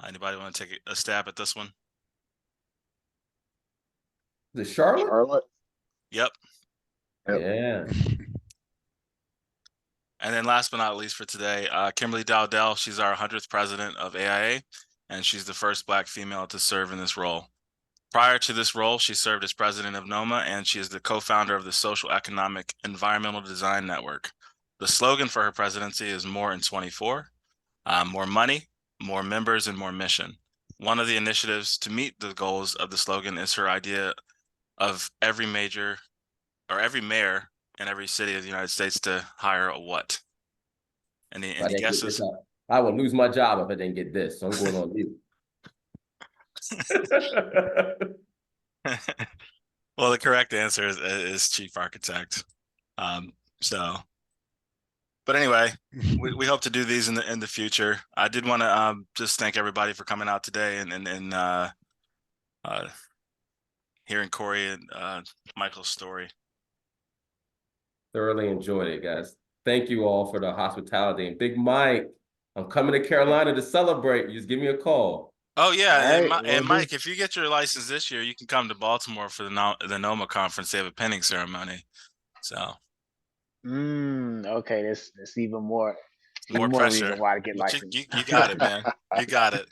Anybody want to take a stab at this one? The Charlotte? Charlotte. Yep. Yeah. And then last but not least for today, Kimberly Dowdell, she's our 100th president of AIA, and she's the first Black female to serve in this role. Prior to this role, she served as president of NOMA, and she is the co-founder of the Social Economic Environmental Design Network. The slogan for her presidency is More in 24, more money, more members, and more mission. One of the initiatives to meet the goals of the slogan is her idea of every mayor in every city of the United States to hire a what? Any guesses? I will lose my job if I didn't get this, so I'm going on mute. Well, the correct answer is chief architect. But anyway, we hope to do these in the future. I did want to just thank everybody for coming out today and hearing Corey and Michael's story. Thoroughly enjoyed it, guys. Thank you all for the hospitality. And Big Mike, I'm coming to Carolina to celebrate. You just give me a call. Oh yeah, Right, and Mike, if you get your license this year, you can come to Baltimore for the NOMA conference. They have a pinning ceremony. So. Okay, that's even more pressure. reason why to get licensed. You got it, man. You got it.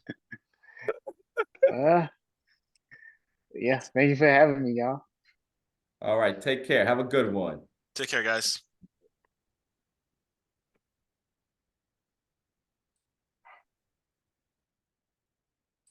Yeah, thank you for having me, y'all. All right, take care. Have a good one. Take care, guys.